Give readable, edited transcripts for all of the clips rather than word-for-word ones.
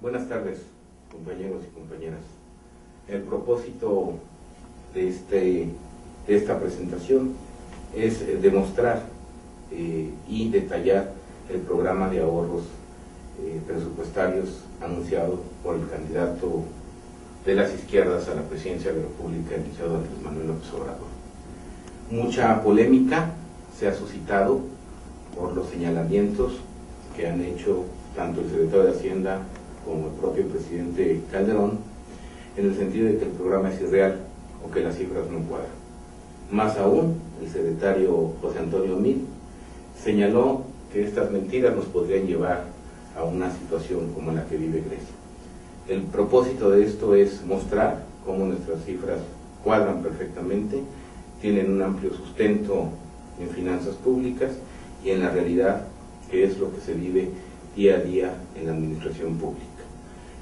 Buenas tardes, compañeros y compañeras. El propósito de esta presentación es demostrar y detallar el programa de ahorros presupuestarios anunciado por el candidato de las izquierdas a la presidencia de la República, el licenciado Andrés Manuel López Obrador. Mucha polémica se ha suscitado por los señalamientos que han hecho tanto el secretario de Hacienda como el propio presidente Calderón, en el sentido de que el programa es irreal o que las cifras no cuadran. Más aún, el secretario José Antonio Meade señaló que estas mentiras nos podrían llevar a una situación como la que vive Grecia. El propósito de esto es mostrar cómo nuestras cifras cuadran perfectamente, tienen un amplio sustento en finanzas públicas y en la realidad, que es lo que se vive día a día en la administración pública.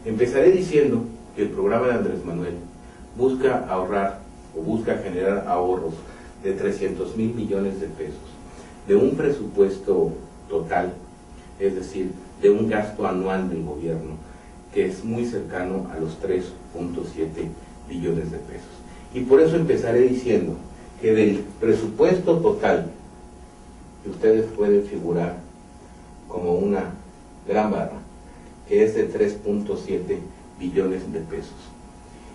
Empezaré diciendo que el programa de Andrés Manuel busca ahorrar o busca generar ahorros de 300,000 millones de pesos de un presupuesto total, es decir, de un gasto anual del gobierno que es muy cercano a los 3.7 billones de pesos. Y por eso empezaré diciendo que del presupuesto total, que ustedes pueden figurar como una gran barra, que es de 3.7 billones de pesos,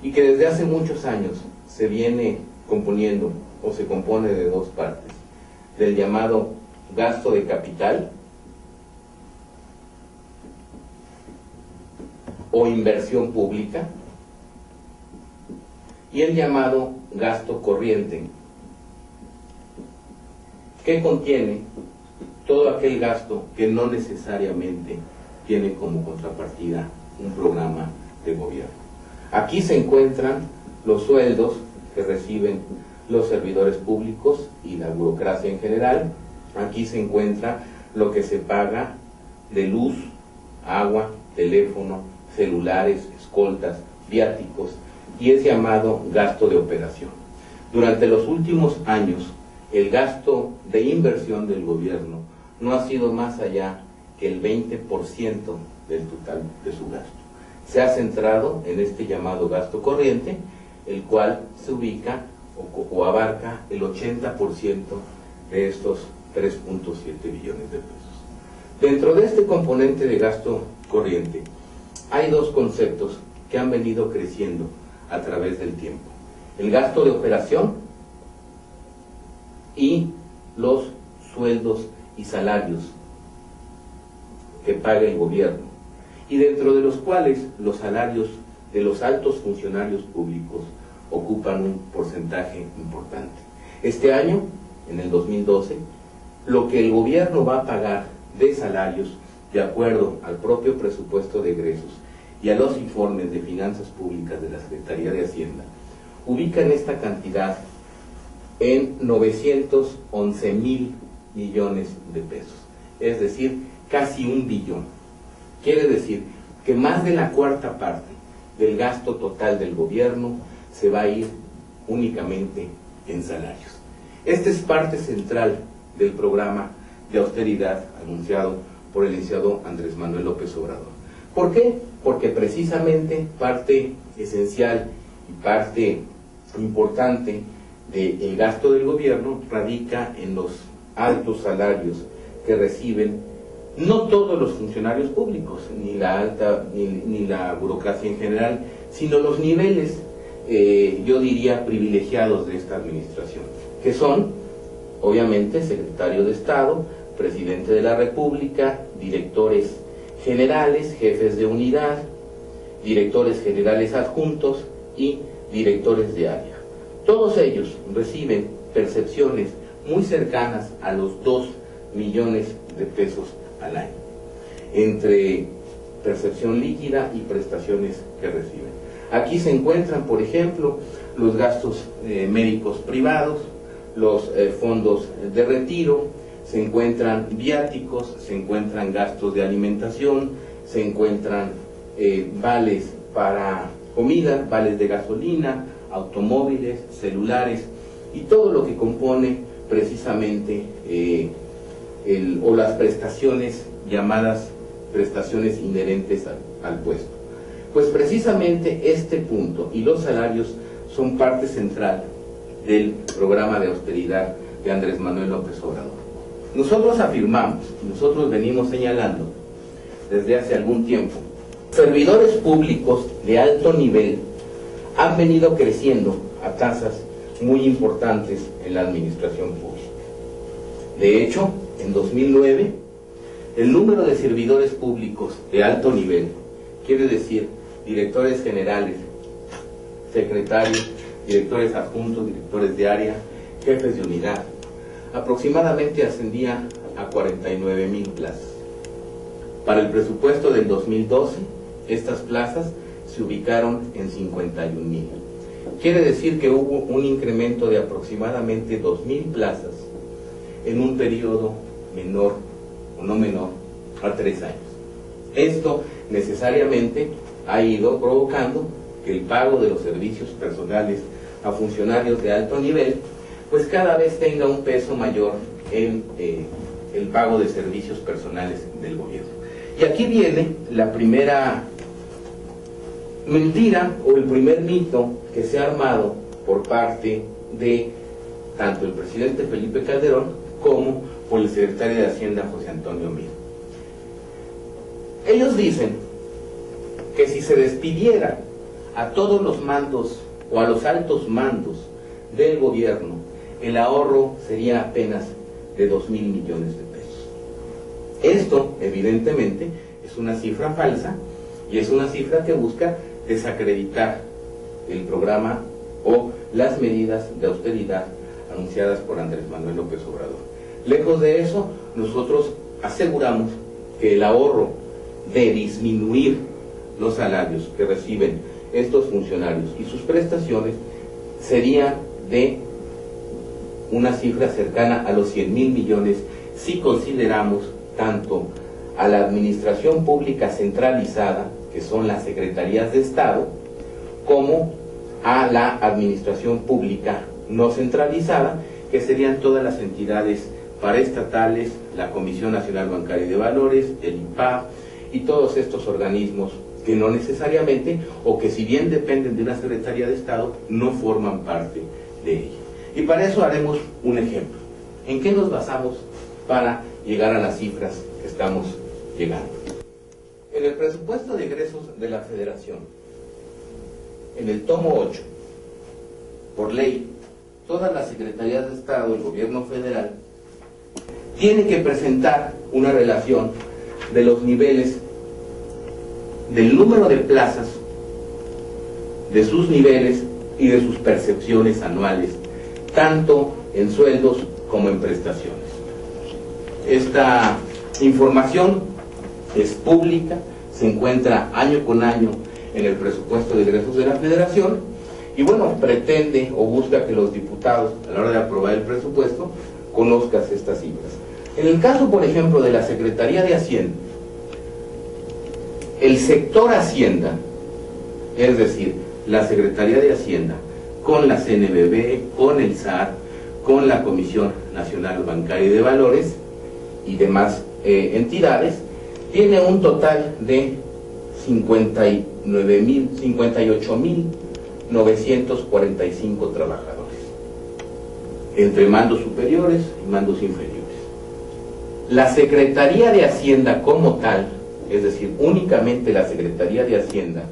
y que desde hace muchos años se viene componiendo o se compone de dos partes, del llamado gasto de capital o inversión pública y el llamado gasto corriente, que contiene todo aquel gasto que no necesariamente tiene como contrapartida un programa de gobierno. Aquí se encuentran los sueldos que reciben los servidores públicos y la burocracia en general. Aquí se encuentra lo que se paga de luz, agua, teléfono, celulares, escoltas, viáticos y es llamado gasto de operación. Durante los últimos años, el gasto de inversión del gobierno no ha sido más allá que el 20% del total de su gasto. Se ha centrado en este llamado gasto corriente, el cual se ubica o abarca el 80% de estos 3.7 billones de pesos. Dentro de este componente de gasto corriente, hay dos conceptos que han venido creciendo a través del tiempo: el gasto de operación y los sueldos y salarios que paga el gobierno, y dentro de los cuales los salarios de los altos funcionarios públicos ocupan un porcentaje importante. Este año, en el 2012, lo que el gobierno va a pagar de salarios, de acuerdo al propio presupuesto de egresos y a los informes de finanzas públicas de la Secretaría de Hacienda, ubican esta cantidad en 911,000 millones de pesos, es decir, casi 1 billón. Quiere decir que más de la cuarta parte del gasto total del gobierno se va a ir únicamente en salarios. Esta es parte central del programa de austeridad anunciado por el licenciado Andrés Manuel López Obrador. ¿Por qué? Porque precisamente parte esencial y parte importante del gasto del gobierno radica en los altos salarios que reciben no todos los funcionarios públicos, ni la burocracia en general, sino los niveles, yo diría, privilegiados de esta administración, que son, obviamente, secretario de Estado, presidente de la República, directores generales, jefes de unidad, directores generales adjuntos y directores de área. Todos ellos reciben percepciones muy cercanas a los 2 millones de pesos al año, entre percepción líquida y prestaciones que reciben. Aquí se encuentran, por ejemplo, los gastos médicos privados, los fondos de retiro, se encuentran viáticos, se encuentran gastos de alimentación, se encuentran vales para comida, vales de gasolina, automóviles, celulares y todo lo que compone precisamente o las prestaciones llamadas prestaciones inherentes al puesto. Pues precisamente este punto y los salarios son parte central del programa de austeridad de Andrés Manuel López Obrador. Nosotros afirmamos, nosotros venimos señalando desde hace algún tiempo, servidores públicos de alto nivel han venido creciendo a tasas muy importantes en la administración pública. De hecho, en 2009, el número de servidores públicos de alto nivel, quiere decir directores generales, secretarios, directores adjuntos, directores de área, jefes de unidad, aproximadamente ascendía a 49,000 plazas. Para el presupuesto del 2012, estas plazas se ubicaron en 51,000. Quiere decir que hubo un incremento de aproximadamente 2,000 plazas en un periodo menor o no menor a 3 años. Esto necesariamente ha ido provocando que el pago de los servicios personales a funcionarios de alto nivel pues cada vez tenga un peso mayor en el pago de servicios personales del gobierno. Y aquí viene la primera mentira o el primer mito que se ha armado por parte de tanto el presidente Felipe Calderón como por el secretario de Hacienda José Antonio Meade. Ellos dicen que si se despidiera a todos los mandos o a los altos mandos del gobierno, el ahorro sería apenas de 2,000 millones de pesos. Esto, evidentemente, es una cifra falsa y es una cifra que busca desacreditar el programa o las medidas de austeridad anunciadas por Andrés Manuel López Obrador. Lejos de eso, nosotros aseguramos que el ahorro de disminuir los salarios que reciben estos funcionarios y sus prestaciones sería de una cifra cercana a los 100,000 millones si consideramos tanto a la administración pública centralizada, que son las secretarías de Estado, como a la administración pública no centralizada, que serían todas las entidades paraestatales, la Comisión Nacional Bancaria y de Valores, el IPAB y todos estos organismos que no necesariamente, o que si bien dependen de una Secretaría de Estado, no forman parte de ella. Y para eso haremos un ejemplo. ¿En qué nos basamos para llegar a las cifras que estamos llegando? En el presupuesto de egresos de la Federación, en el tomo 8, por ley, todas las secretarías de Estado, el gobierno federal, tiene que presentar una relación de los niveles, del número de plazas, de sus niveles y de sus percepciones anuales, tanto en sueldos como en prestaciones. Esta información es pública, se encuentra año con año en el presupuesto de egresos de la Federación y bueno, pretende o busca que los diputados a la hora de aprobar el presupuesto conozcan estas cifras. En el caso, por ejemplo, de la Secretaría de Hacienda, el sector Hacienda, es decir, la Secretaría de Hacienda con la CNBV, con el SAT, con la Comisión Nacional Bancaria y de Valores y demás entidades, tiene un total de 58,945 trabajadores, entre mandos superiores y mandos inferiores. La Secretaría de Hacienda como tal, es decir, únicamente la Secretaría de Hacienda,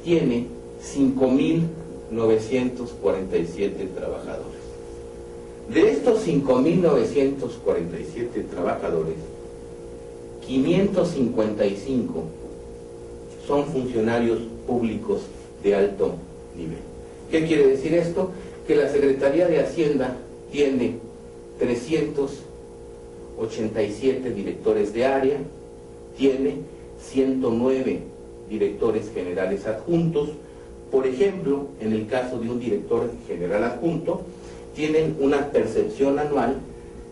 tiene 5,947 trabajadores. De estos 5,947 trabajadores, 555 son funcionarios públicos de alto nivel. ¿Qué quiere decir esto? Que la Secretaría de Hacienda tiene 387 directores de área, tiene 109 directores generales adjuntos. Por ejemplo, en el caso de un director general adjunto, tienen una percepción anual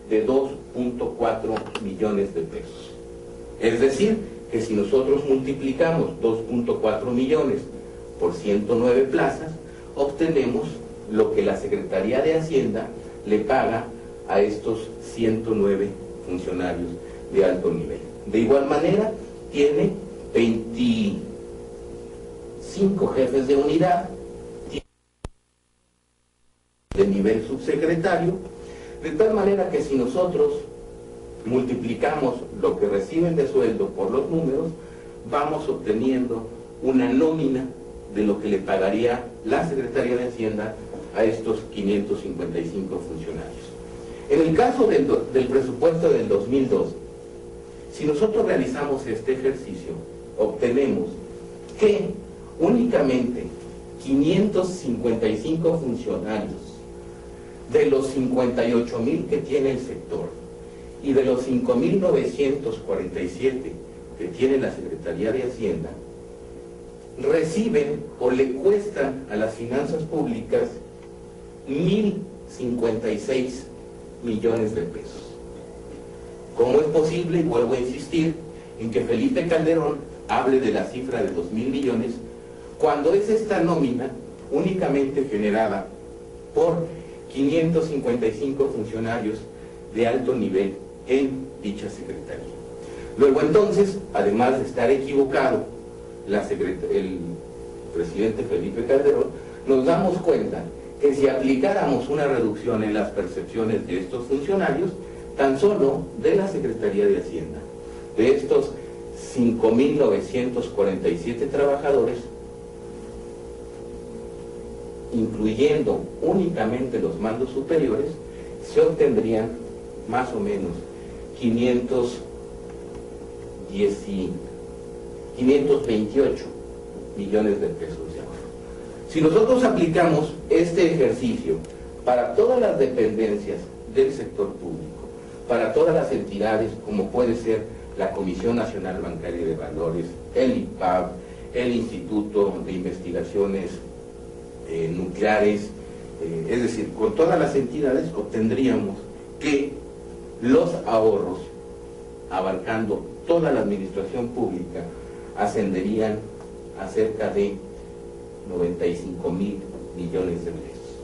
de 2.4 millones de pesos. Es decir, que si nosotros multiplicamos 2.4 millones por 109 plazas, obtenemos lo que la Secretaría de Hacienda le paga a estos 109 funcionarios de alto nivel. De igual manera, tiene 5 jefes de unidad de nivel subsecretario, de tal manera que si nosotros multiplicamos lo que reciben de sueldo por los números, vamos obteniendo una nómina de lo que le pagaría la Secretaría de Hacienda a estos 555 funcionarios. En el caso del presupuesto del 2002, si nosotros realizamos este ejercicio, obtenemos que únicamente 555 funcionarios de los 58,000 que tiene el sector y de los 5,947 que tiene la Secretaría de Hacienda, reciben o le cuestan a las finanzas públicas 1,056 millones de pesos. ¿Cómo es posible? Y vuelvo a insistir en que Felipe Calderón hable de la cifra de 2,000 millones cuando es esta nómina únicamente generada por 555 funcionarios de alto nivel en dicha secretaría. Luego entonces, además de estar equivocado el presidente Felipe Calderón, nos damos cuenta que si aplicáramos una reducción en las percepciones de estos funcionarios, tan solo de la Secretaría de Hacienda, de estos 5,947 trabajadores, incluyendo únicamente los mandos superiores, se obtendrían más o menos 528 millones de pesos de ahorro. Si nosotros aplicamos este ejercicio para todas las dependencias del sector público, para todas las entidades como puede ser la Comisión Nacional Bancaria de Valores, el IPAB, el Instituto de Investigaciones Nucleares, es decir, con todas las entidades obtendríamos que los ahorros, abarcando toda la administración pública, ascenderían a cerca de 95,000 millones de pesos.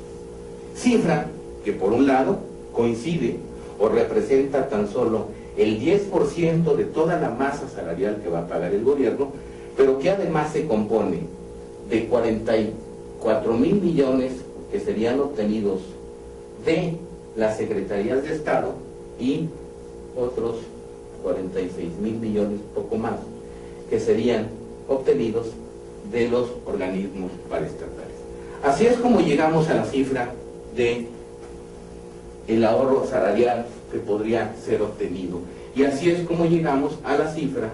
Cifra que por un lado coincide o representa tan solo el 10% de toda la masa salarial que va a pagar el gobierno, pero que además se compone de 44,000 millones que serían obtenidos de las secretarías de Estado y otros 46,000 millones, poco más, que serían obtenidos de los organismos paraestatales. Así es como llegamos a la cifra de el ahorro salarial que podría ser obtenido, y así es como llegamos a la cifra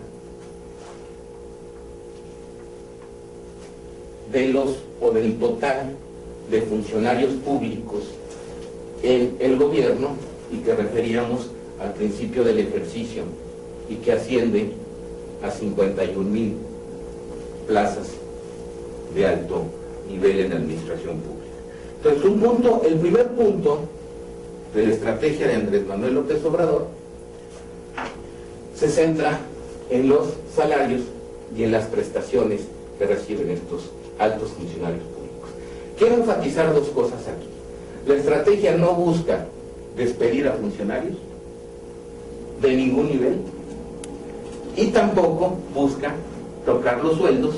de del total de funcionarios públicos en el gobierno, y que referíamos al principio del ejercicio, y que asciende a 51,000 plazas de alto nivel en la administración pública. Entonces, el primer punto de la estrategia de Andrés Manuel López Obrador se centra en los salarios y en las prestaciones que reciben estos altos funcionarios públicos. Quiero enfatizar dos cosas aquí. La estrategia no busca despedir a funcionarios de ningún nivel y tampoco busca tocar los sueldos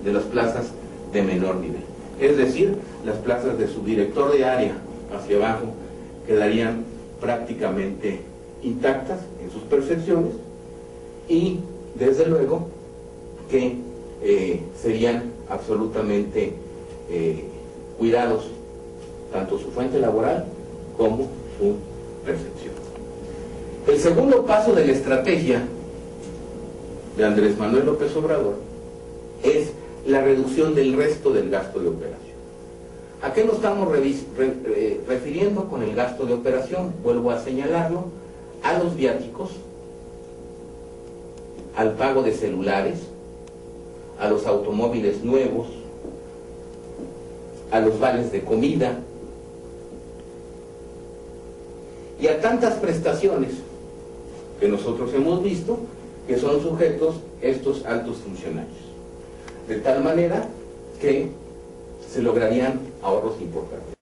de las plazas de menor nivel. Es decir, las plazas de subdirector de área hacia abajo quedarían prácticamente intactas en sus percepciones, y desde luego que serían absolutamente cuidados tanto su fuente laboral como su percepción. El segundo paso de la estrategia de Andrés Manuel López Obrador es la reducción del resto del gasto de operación. ¿A qué nos estamos refiriendo con el gasto de operación? Vuelvo a señalarlo: a los viáticos, al pago de celulares, a los automóviles nuevos, a los vales de comida y a tantas prestaciones que nosotros hemos visto que son sujetos estos altos funcionarios, de tal manera que se lograrían ahorros importantes.